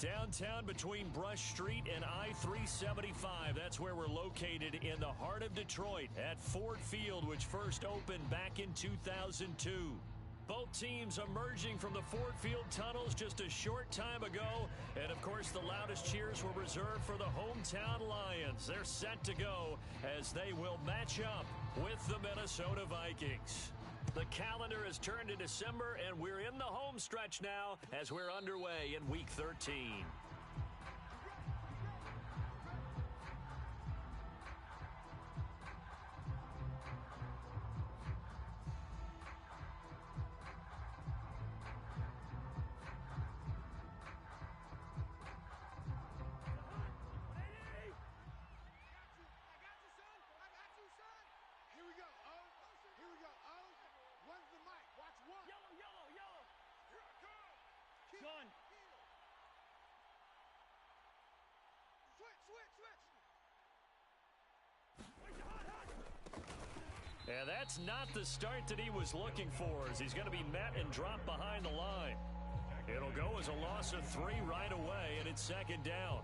Downtown between Brush Street and I-375. That's where we're located in the heart of Detroit at Ford Field, which first opened back in 2002. Both teams emerging from the Ford Field tunnels just a short time ago. And, of course, the loudest cheers were reserved for the hometown Lions. They're set to go as they will match up with the Minnesota Vikings. The calendar has turned to December, and we're in the home stretch now as we're underway in Week 13. And that's not the start that he was looking for, as he's going to be met and dropped behind the line. It'll go as a loss of 3 right away, and it's second down.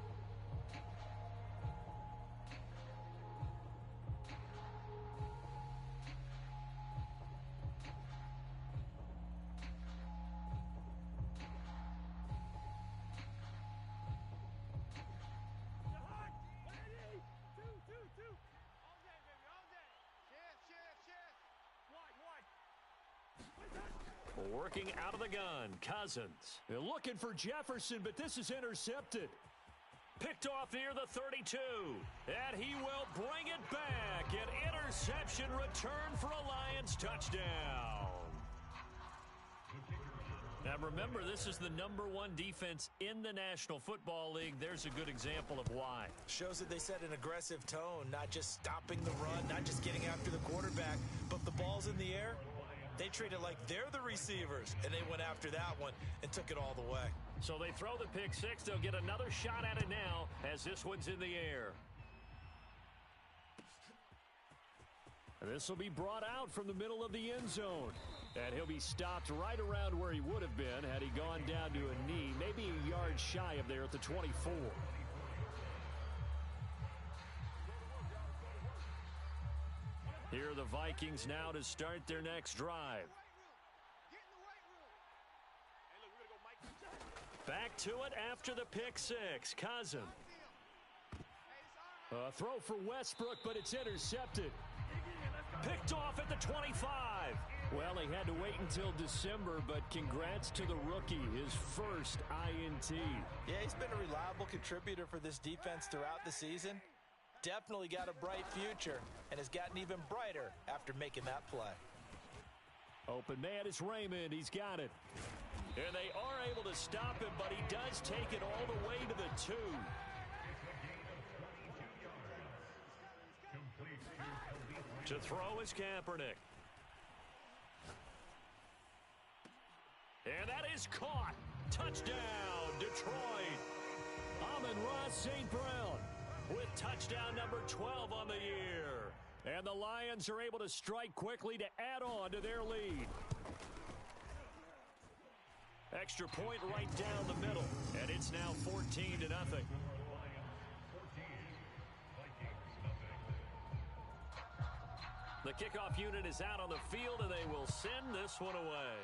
Working out of the gun, Cousins. They're looking for Jefferson, but this is intercepted. Picked off near the 32. And he will bring it back. An interception return for a Lions touchdown. Now remember, this is the #1 defense in the National Football League. There's a good example of why. Shows that they set an aggressive tone, not just stopping the run, not just getting after the quarterback, but if the ball's in the air, they treat it like they're the receivers, and they went after that one and took it all the way. So they throw the pick six. They'll get another shot at it now as this one's in the air. And this will be brought out from the middle of the end zone. And he'll be stopped right around where he would have been had he gone down to a knee, maybe a yard shy of there at the 24. Here are the Vikings now to start their next drive. Back to it after the pick six. Cousins. A throw for Westbrook, but it's intercepted. Picked off at the 25. Well, he had to wait until December, but congrats to the rookie, his first INT. Yeah, he's been a reliable contributor for this defense throughout the season. Definitely got a bright future and has gotten even brighter after making that play. Open man is Raymond. He's got it. And they are able to stop him, but he does take it all the way to the 2. To throw is Kaepernick. And that is caught. Touchdown, Detroit. Amon-Ra St. Brown with touchdown number 12 on the year. And the Lions are able to strike quickly to add on to their lead. Extra point right down the middle. And it's now 14-0. The kickoff unit is out on the field, and they will send this one away.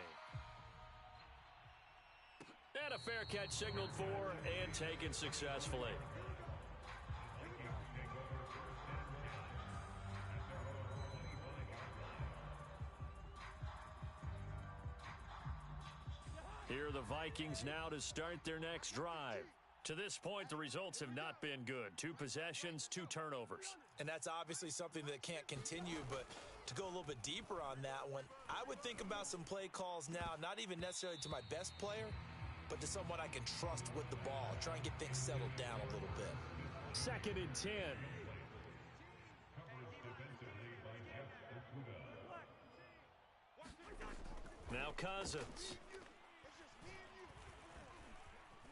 And a fair catch signaled for and taken successfully. Here are the Vikings now to start their next drive. To this point, the results have not been good. 2 possessions, 2 turnovers. And that's obviously something that can't continue, but to go a little bit deeper on that one, I would think about some play calls now, not even necessarily to my best player, but to someone I can trust with the ball. Try and get things settled down a little bit. 2nd and 10. Now Cousins.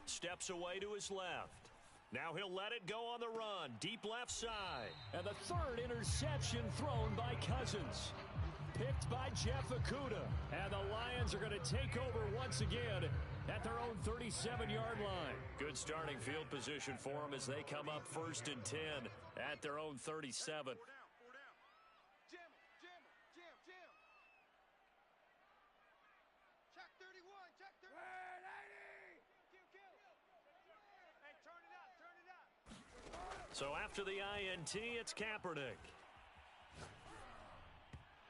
Steps away to his left. Now he'll let it go on the run. Deep left side. And the 3rd interception thrown by Cousins. Picked by Jeff Okudah. And the Lions are going to take over once again at their own 37-yard line. Good starting field position for them as they come up 1st and 10 at their own 37. So after the INT, it's Kaepernick.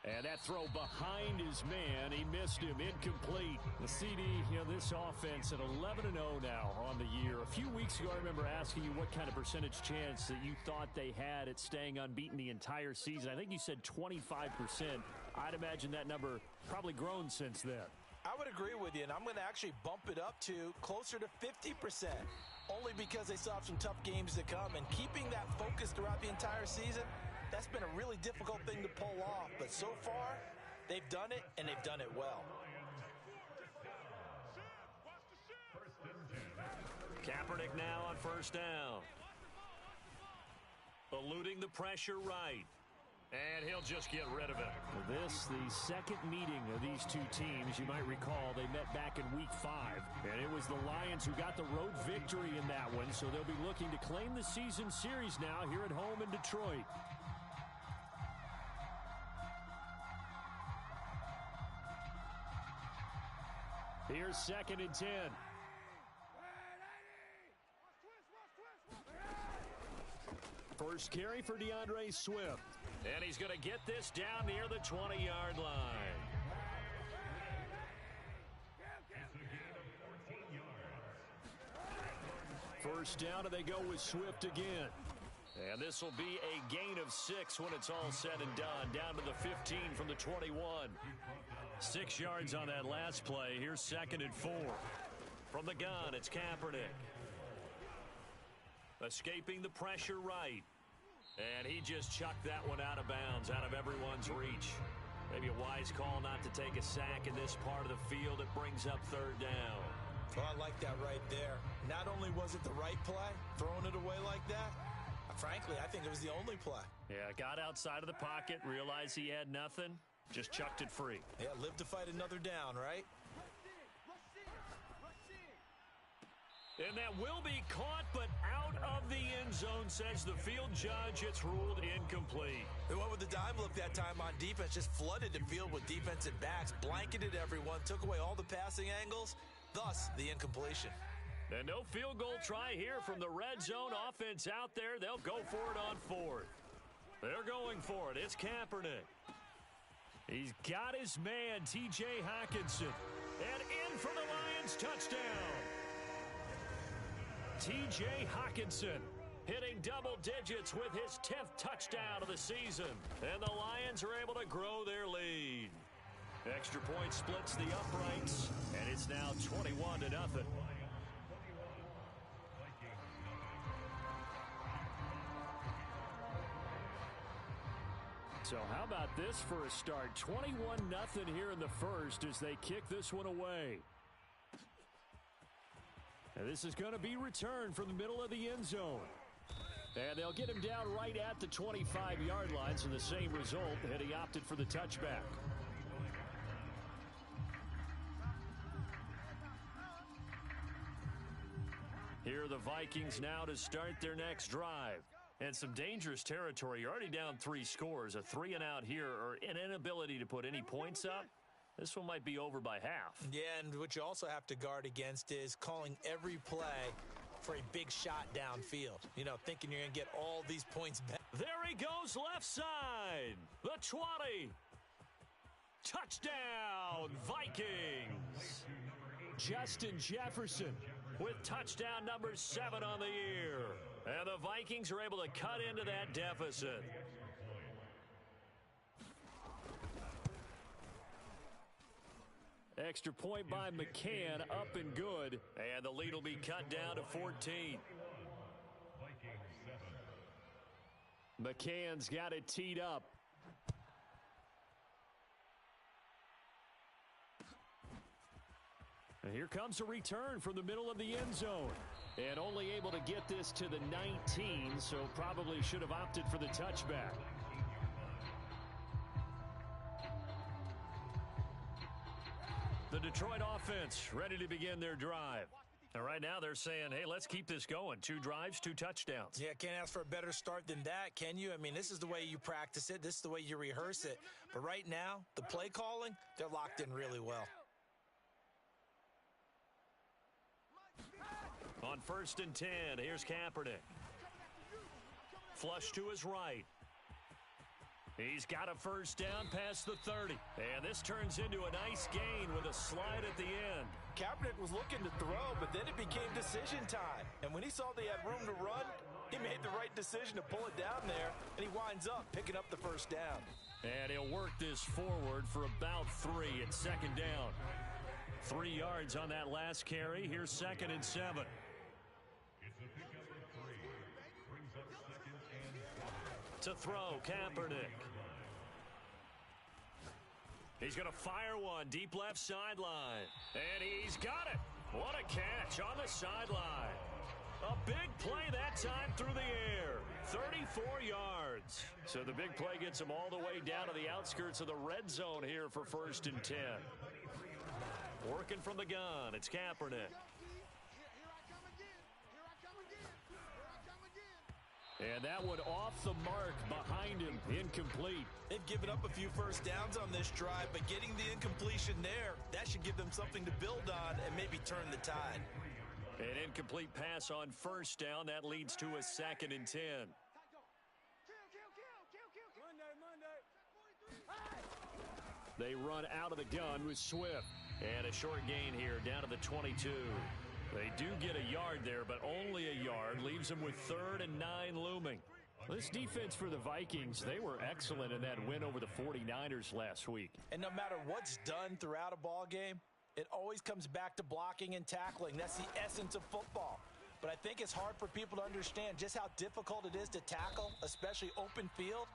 And that throw behind his man, he missed him, incomplete. The CD, this offense at 11-0 now on the year. A few weeks ago, I remember asking you what kind of percentage chance that you thought they had at staying unbeaten the entire season. I think you said 25%. I'd imagine that number probably grown since then. I would agree with you, and I'm going to actually bump it up to closer to 50%, only because they still have some tough games to come. And keeping that focus throughout the entire season, that's been a really difficult thing to pull off. But so far, they've done it, and they've done it well. Kaepernick now on 1st down. Eluding the pressure right. And he'll just get rid of it. This, the second meeting of these two teams. You might recall they met back in Week 5. And it was the Lions who got the road victory in that one. So they'll be looking to claim the season series now here at home in Detroit. Here's 2nd and 10. First carry for DeAndre Swift. And he's going to get this down near the 20-yard line. First down, and they go with Swift again. And this will be a gain of 6 when it's all said and done. Down to the 15 from the 21. 6 yards on that last play. Here's 2nd and 4. From the gun, it's Kaepernick. Escaping the pressure right. And he just chucked that one out of bounds, out of everyone's reach. Maybe a wise call not to take a sack in this part of the field. It brings up 3rd down. Well, I like that right there. Not only was it the right play, throwing it away like that, frankly, I think it was the only play. Yeah, got outside of the pocket, realized he had nothing, just chucked it free. Yeah, live to fight another down, right? And that will be caught, but out of the end zone, says the field judge. It's ruled incomplete. They went with the dime look that time on defense, just flooded the field with defensive backs, blanketed everyone, took away all the passing angles, thus the incompletion. And no field goal try here from the red zone offense out there. They'll go for it on 4th. They're going for it. It's Kaepernick. He's got his man, T.J. Hockenson. And in for the Lions touchdown. T.J. Hockenson hitting double digits with his 10th touchdown of the season. And the Lions are able to grow their lead. Extra point splits the uprights, and it's now 21-0. So how about this for a start? 21-0 here in the first as they kick this one away. And this is going to be returned from the middle of the end zone. And they'll get him down right at the 25-yard line, so the same result, and he opted for the touchback. Here are the Vikings now to start their next drive. And some dangerous territory. You're already down 3 scores. A 3-and-out here, or an inability to put any points up. This one might be over by half. Yeah, and what you also have to guard against is calling every play for a big shot downfield. You know, thinking you're going to get all these points back. There he goes left side. The 20. Touchdown, Vikings. Justin Jefferson with touchdown number 7 on the year. And the Vikings are able to cut into that deficit. Extra point by McCann, up and good. And the lead will be cut down to 14. McCann's got it teed up. And here comes a return from the middle of the end zone. And only able to get this to the 19, so probably should have opted for the touchback. The Detroit offense ready to begin their drive. And right now they're saying, hey, let's keep this going. 2 drives, 2 touchdowns. Yeah, can't ask for a better start than that, can you? I mean, this is the way you practice it. This is the way you rehearse it. But right now, the play calling, they're locked in really well. On 1st and 10, here's Kaepernick. Flush to his right. He's got a first down past the 30. And this turns into a nice gain with a slide at the end. Kaepernick was looking to throw, but then it became decision time. And when he saw they had room to run, he made the right decision to pull it down there, and he winds up picking up the first down. And he'll work this forward for about 3 at 2nd down. 3 yards on that last carry. Here's 2nd and 7. To throw, Kaepernick. He's going to fire one deep left sideline. And he's got it. What a catch on the sideline. A big play that time through the air. 34 yards. So the big play gets him all the way down to the outskirts of the red zone here for 1st and 10. Working from the gun, it's Kaepernick. And that one off the mark behind him, incomplete. They've given up a few first downs on this drive, but getting the incompletion there, that should give them something to build on and maybe turn the tide. An incomplete pass on 1st down. That leads to a 2nd and 10. They run out of the gun with Swift. And a short gain here down to the 22. They do get a yard there, but only a yard. Leaves them with 3rd and 9 looming. This defense for the Vikings, they were excellent in that win over the 49ers last week. And no matter what's done throughout a ball game, it always comes back to blocking and tackling. That's the essence of football. But I think it's hard for people to understand just how difficult it is to tackle, especially open field.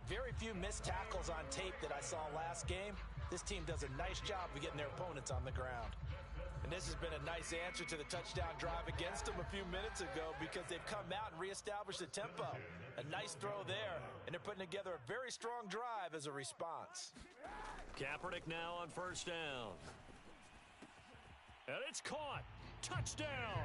Very few missed tackles on tape that I saw last game. This team does a nice job of getting their opponents on the ground. And this has been a nice answer to the touchdown drive against them a few minutes ago because they've come out and reestablished the tempo. A nice throw there, and they're putting together a very strong drive as a response. Kaepernick now on 1st down. And it's caught. Touchdown.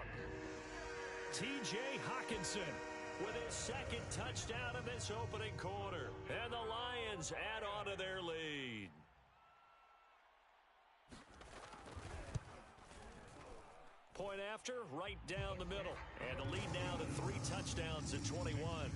T.J. Hockenson with his 2nd touchdown in this opening quarter. And the Lions add on to their lead. Point after, right down the middle. And the lead now to 3 touchdowns at 21.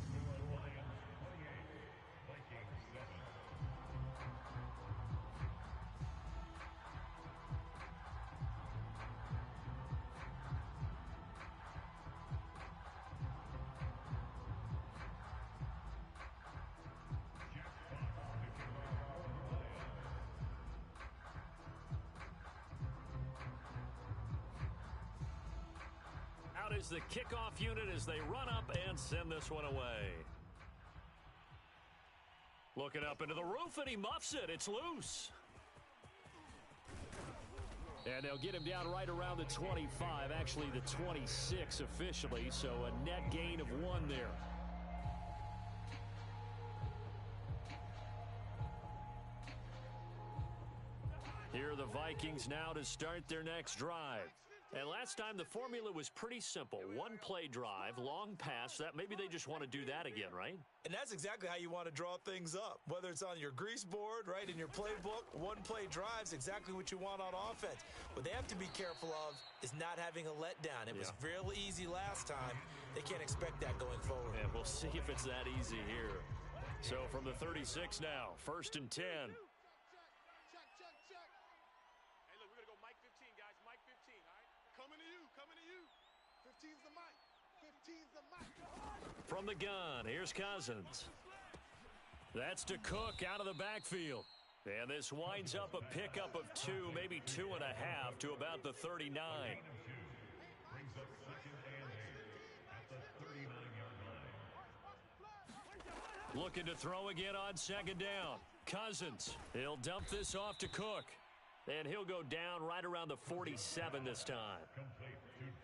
Is the kickoff unit as they run up and send this one away. Looking up into the roof, and he muffs it. It's loose. And they'll get him down right around the 25, actually the 26 officially, so a net gain of 1 there. Here are the Vikings now to start their next drive. And last time the formula was pretty simple. 1 play drive, long pass. That maybe they just want to do that again, right? And that's exactly how you want to draw things up. Whether it's on your grease board, right, in your playbook, 1 play drive is exactly what you want on offense. What they have to be careful of is not having a letdown. It was real easy last time. They can't expect that going forward. And we'll see if it's that easy here. So from the 36 now, 1st and 10. From the gun, here's Cousins. That's to Cook out of the backfield. And this winds up a pickup of 2, maybe 2.5 to about the 39. Looking to throw again on 2nd down. Cousins, he'll dump this off to Cook. And he'll go down right around the 47 this time.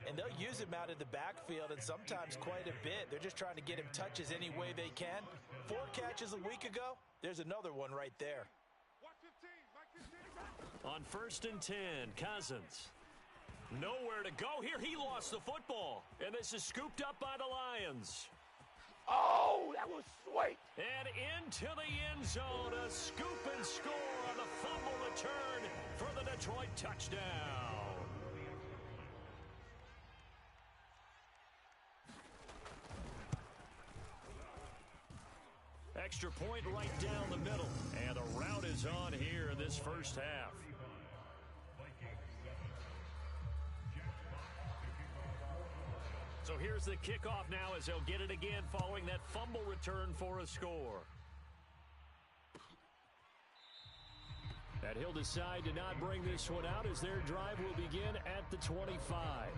And they'll use him out of the backfield, and sometimes quite a bit. They're just trying to get him touches any way they can. 4 catches a week ago. There's another one right there. On 1st and 10, Cousins. Nowhere to go here. He lost the football. And this is scooped up by the Lions. Oh, that was sweet. And into the end zone, a scoop and score on the fumble return for the Detroit touchdown. Extra point right down the middle. And the route is on here in this first half. So here's the kickoff now as they'll get it again following that fumble return for a score. And he'll decide to not bring this one out as their drive will begin at the 25.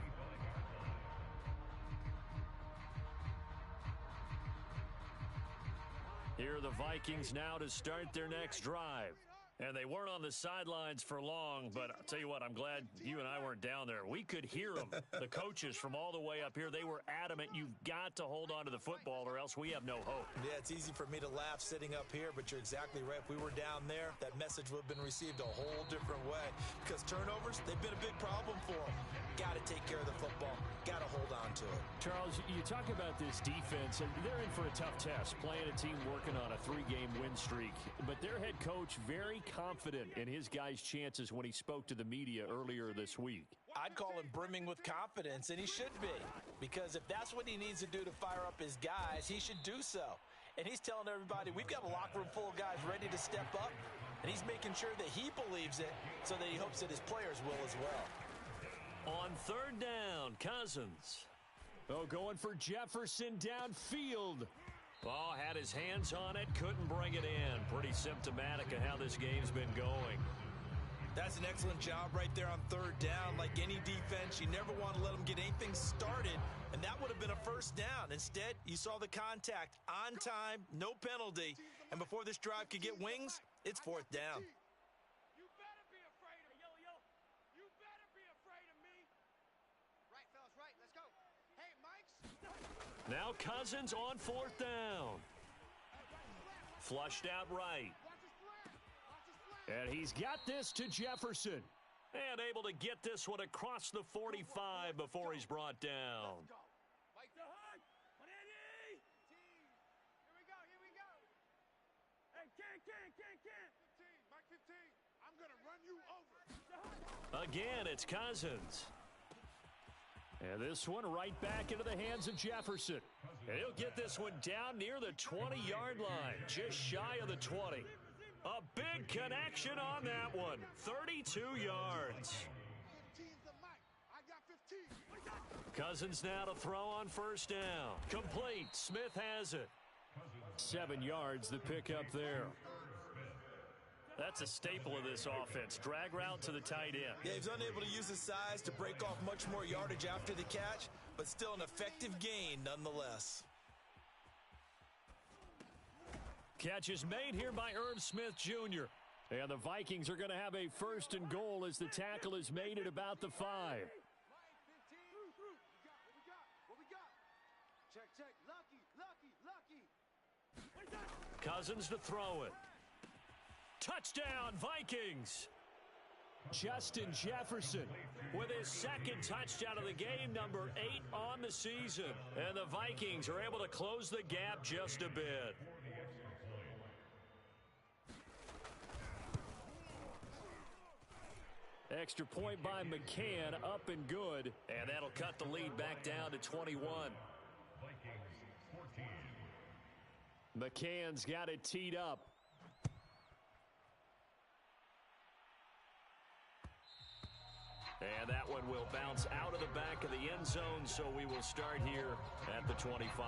Here are the Vikings now to start their next drive. And they weren't on the sidelines for long, but I'll tell you what, I'm glad you and I weren't down there. We could hear them. The coaches from all the way up here, they were adamant. You've got to hold on to the football or else we have no hope. Yeah, it's easy for me to laugh sitting up here, but you're exactly right. If we were down there, that message would have been received a whole different way. Because turnovers, they've been a big problem for them. Got to take care of the football. Got to hold on to it. Charles, you talk about this defense, and they're in for a tough test, playing a team working on a 3-game win streak. But their head coach very confident in his guys' chances when he spoke to the media earlier this week. I'd call him brimming with confidence, and he should be. Because if that's what he needs to do to fire up his guys, he should do so. And he's telling everybody, we've got a locker room full of guys ready to step up, and he's making sure that he believes it so that he hopes that his players will as well. On 3rd down, Cousins. Oh, going for Jefferson downfield. Oh, had his hands on it, couldn't bring it in. Pretty symptomatic of how this game's been going. That's an excellent job right there on 3rd down. Like any defense, you never want to let them get anything started, and that would have been a first down. Instead, you saw the contact on time, no penalty, and before this drive could get wings, it's 4th down. You better be afraid of me. You better be afraid of me. Right, fellas, right. Let's go. Hey, Mike's. Now Cousins on 4th down. Flushed out right. And he's got this to Jefferson. And able to get this one across the 45 before he's brought down. Mike the hook. Here we go. Hey, can't. 15. Mike 15. I'm going to run you over. Again, it's Cousins. And this one right back into the hands of Jefferson. And he'll get this one down near the 20-yard line, just shy of the 20. A big connection on that one, 32 yards. 15's the mic. I got 15. Cousins now to throw on 1st down. Complete. Smith has it. 7 yards, the pickup there. That's a staple of this offense. Drag route to the tight end. Yeah, he's unable to use his size to break off much more yardage after the catch, but still an effective gain nonetheless. Catch is made here by Irv Smith Jr. And the Vikings are going to have a 1st and goal as the tackle is made at about the 5. Mike 15. What we got? Check. Lucky. Cousins to throw it. Touchdown, Vikings! Justin Jefferson with his 2nd touchdown of the game, number 8 on the season. And the Vikings are able to close the gap just a bit. Extra point by McCann, up and good. And that'll cut the lead back down to 21. McCann's got it teed up. And that one will bounce out of the back of the end zone, so we will start here at the 25.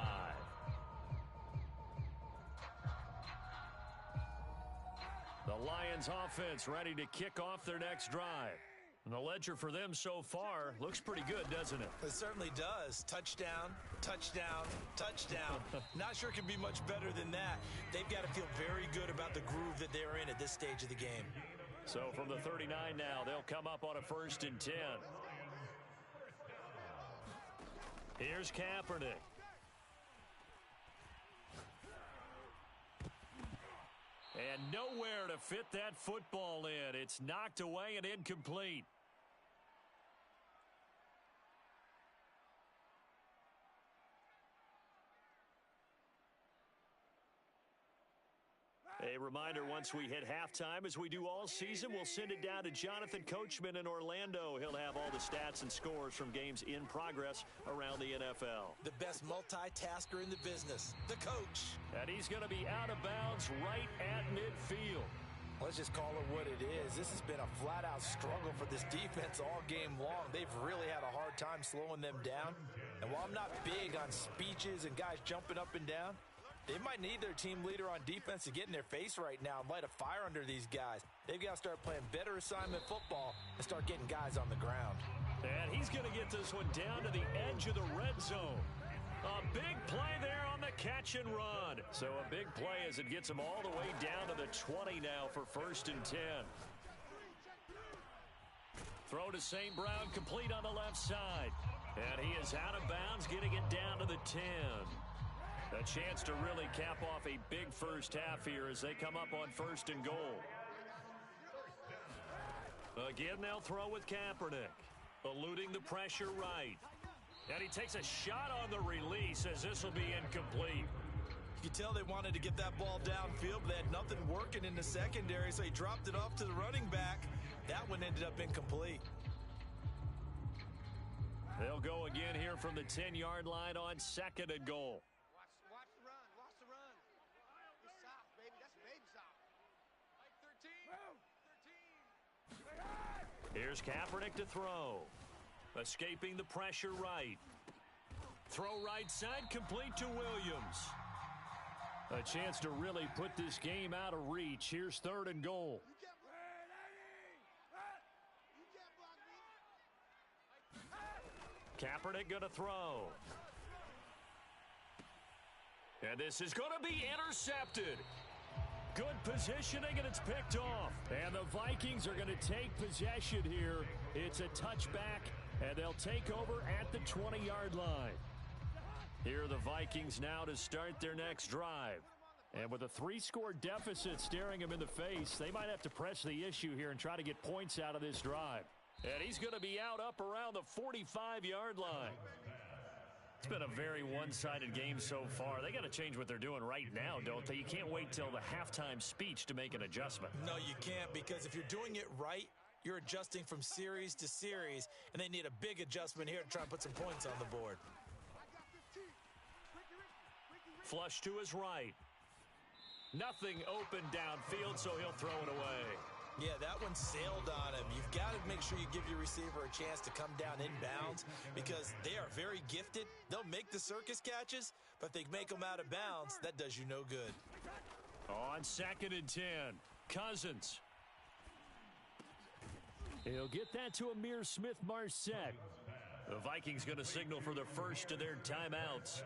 The Lions offense ready to kick off their next drive. And the ledger for them so far looks pretty good, doesn't it? It certainly does. Touchdown, touchdown, touchdown. Not sure it can be much better than that. They've got to feel very good about the groove that they're in at this stage of the game. So from the 39 now, they'll come up on a 1st and 10. Here's Kaepernick. And nowhere to fit that football in. It's knocked away and incomplete. A reminder, once we hit halftime, as we do all season, we'll send it down to Jonathan Coachman in Orlando. He'll have all the stats and scores from games in progress around the NFL. The best multitasker in the business, the coach. And he's going to be out of bounds right at midfield. Let's just call it what it is. This has been a flat-out struggle for this defense all game long. They've really had a hard time slowing them down. And while I'm not big on speeches and guys jumping up and down, they might need their team leader on defense to get in their face right now and light a fire under these guys. They've got to start playing better assignment football and start getting guys on the ground. And he's going to get this one down to the edge of the red zone. A big play there on the catch and run. So a big play as it gets him all the way down to the 20 now for 1st and 10. Throw to St. Brown, complete on the left side. And he is out of bounds, getting it down to the 10. A chance to really cap off a big first half here as they come up on 1st and goal. Again, they'll throw with Kaepernick, eluding the pressure right. And he takes a shot on the release as this will be incomplete. You can tell they wanted to get that ball downfield, but they had nothing working in the secondary, so he dropped it off to the running back. That one ended up incomplete. They'll go again here from the 10-yard line on 2nd and goal. Watch the run. Watch the run. It's soft, baby. That's baby soft. Like 13. 13. Here's Kaepernick to throw. Escaping the pressure right. Throw right side, complete to Williams. A chance to really put this game out of reach. Here's 3rd and goal. Kaepernick going to throw. And this is going to be intercepted. Good positioning, and it's picked off. And the Vikings are going to take possession here. It's a touchback, and they'll take over at the 20-yard line. Here are the Vikings now to start their next drive. And with a 3-score deficit staring them in the face, they might have to press the issue here and try to get points out of this drive. And he's going to be out up around the 45-yard line. It's been a very one-sided game so far. They got to change what they're doing right now, don't they? You can't wait till the halftime speech to make an adjustment. No, you can't, because if you're doing it right, you're adjusting from series to series, and they need a big adjustment here to try and put some points on the board. Flush to his right. Nothing open downfield, so he'll throw it away. Yeah, that one sailed on him. You've got to make sure you give your receiver a chance to come down inbounds because they are very gifted. They'll make the circus catches, but if they make them out of bounds, that does you no good. On 2nd and 10, Cousins. He'll get that to Amir Smith-Marset. The Vikings going to signal for the first of their timeouts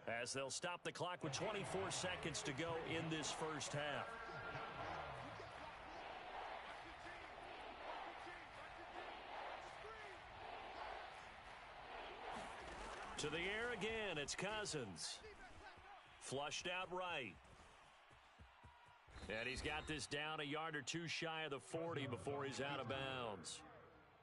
as they'll stop the clock with 24 seconds to go in this first half. To the air again, it's Cousins. Flushed out right. And he's got this down a yard or two shy of the 40 before he's out of bounds.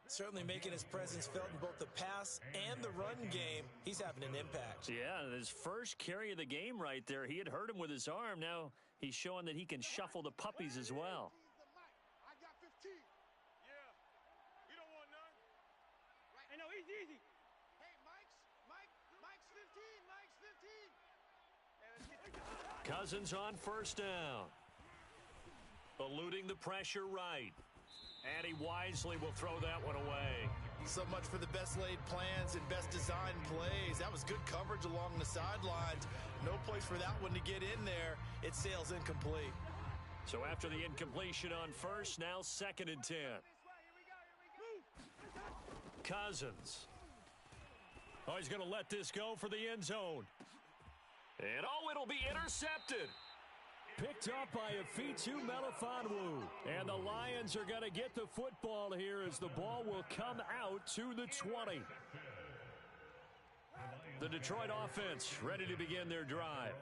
Certainly making his presence felt in both the pass and the run game. He's having an impact. Yeah, his first carry of the game right there. He had hurt him with his arm. Now he's showing that he can shuffle the puppies as well. I got 15. Yeah. You don't want none. Right. Hey, no, easy. Hey, Mike's 15. Cousins on 1st down. Eluding the pressure right. And he wisely will throw that one away. So much for the best laid plans and best designed plays. That was good coverage along the sidelines. No place for that one to get in there. It sails incomplete. So after the incompletion on 1st, now 2nd and 10. Cousins. Oh, he's going to let this go for the end zone. And it'll be intercepted. Picked up by Afitu Melifonwu. And the Lions are going to get the football here as the ball will come out to the 20. The Detroit offense ready to begin their drive.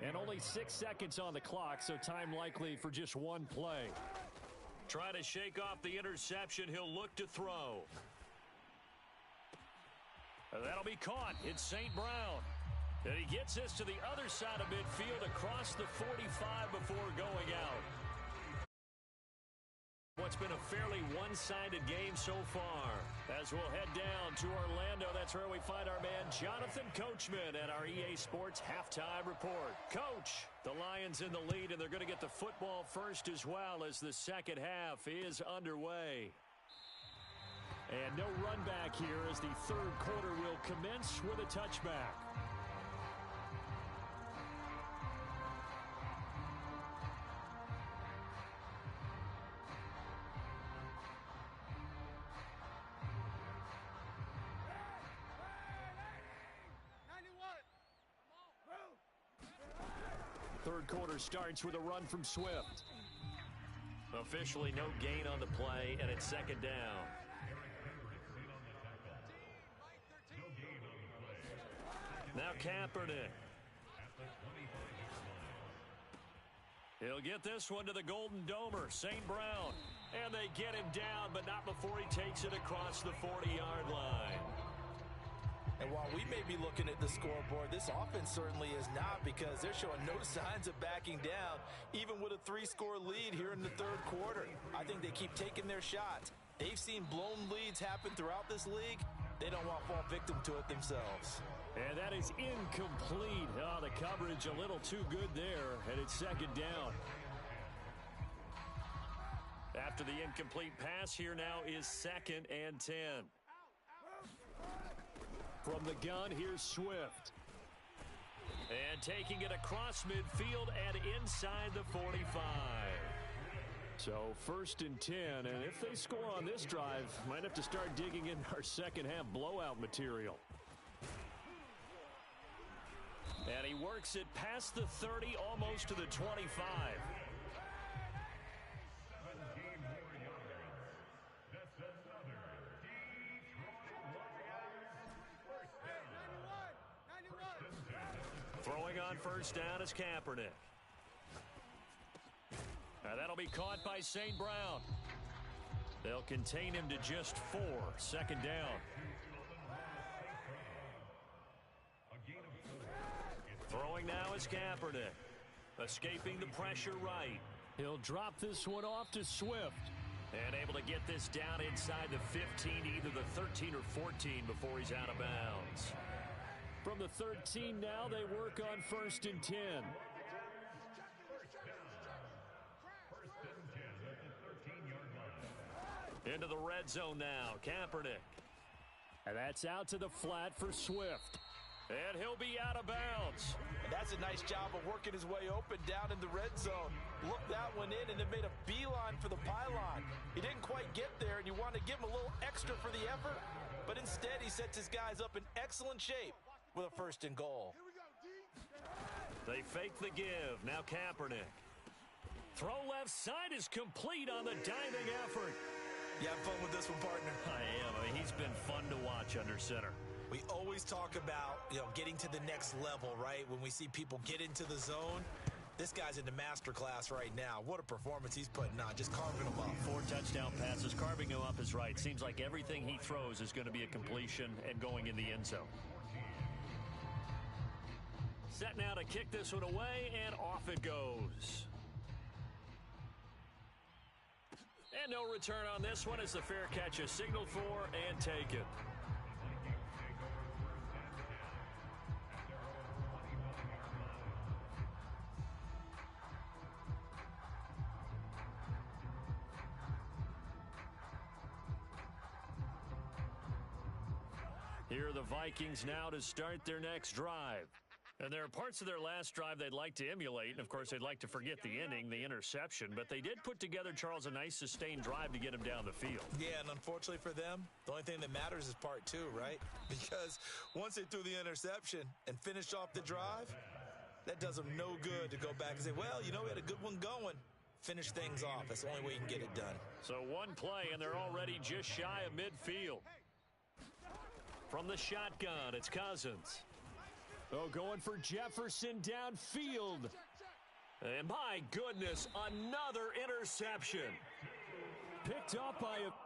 And only 6 seconds on the clock, so time likely for just one play. Trying to shake off the interception. He'll look to throw. That'll be caught. It's St. Brown. And he gets this to the other side of midfield across the 45 before going out. What's been a fairly one-sided game so far. As we'll head down to Orlando, that's where we find our man Jonathan Coachman at our EA Sports Halftime Report. Coach, the Lions in the lead, and they're going to get the football first as well as the second half is underway. And no run back here as the third quarter will commence with a touchback. Third quarter starts with a run from Swift. Officially no gain on the play, and it's second down. Now Kaepernick. He'll get this one to the Golden Domer, St. Brown. And they get him down, but not before he takes it across the 40-yard line. And while we may be looking at the scoreboard, this offense certainly is not, because they're showing no signs of backing down, even with a 3-score lead here in the third quarter. I think they keep taking their shots. They've seen blown leads happen throughout this league. They don't want to fall victim to it themselves. And that is incomplete. Oh, the coverage a little too good there, and it's second down. After the incomplete pass, here now is 2nd and 10. From the gun, here's Swift. And taking it across midfield and inside the 45. So 1st and 10, and if they score on this drive, might have to start digging in our second half blowout material. And he works it past the 30, almost to the 25. Throwing on first down is Kaepernick. Now that'll be caught by St. Brown. They'll contain him to just 4. Second down. Throwing now is Kaepernick. Escaping the pressure right. He'll drop this one off to Swift. And able to get this down inside the 15, either the 13 or 14 before he's out of bounds. From the 13 now, they work on 1st and 10. Into the red zone now, Kaepernick. And that's out to the flat for Swift. And he'll be out of bounds. And that's a nice job of working his way open down in the red zone. Looked that one in and then made a beeline for the pylon. He didn't quite get there, and you want to give him a little extra for the effort. But instead, he sets his guys up in excellent shape with a 1st and goal. They fake the give. Now Kaepernick. Throw left side is complete on the diving effort. You have fun with this one, partner? I am. I mean, he's been fun to watch under center. We always talk about, getting to the next level, right? When we see people get into the zone, this guy's in the master class right now. What a performance he's putting on, just carving them up. 4 touchdown passes. Carving him up is right. Seems like everything he throws is going to be a completion and going in the end zone. Set now to kick this one away, and off it goes. And no return on this one as the fair catch is signaled for and taken. Here are the Vikings now to start their next drive. And there are parts of their last drive they'd like to emulate. And, of course, they'd like to forget the inning, the interception. But they did put together, Charles, a nice sustained drive to get him down the field. Yeah, and unfortunately for them, the only thing that matters is part 2, right? Because once they threw the interception and finished off the drive, that does them no good to go back and say, well, we had a good one going. Finish things off. That's the only way you can get it done. So one play, and they're already just shy of midfield. From the shotgun, it's Cousins. Oh, going for Jefferson downfield. And my goodness, another interception. Picked up by a...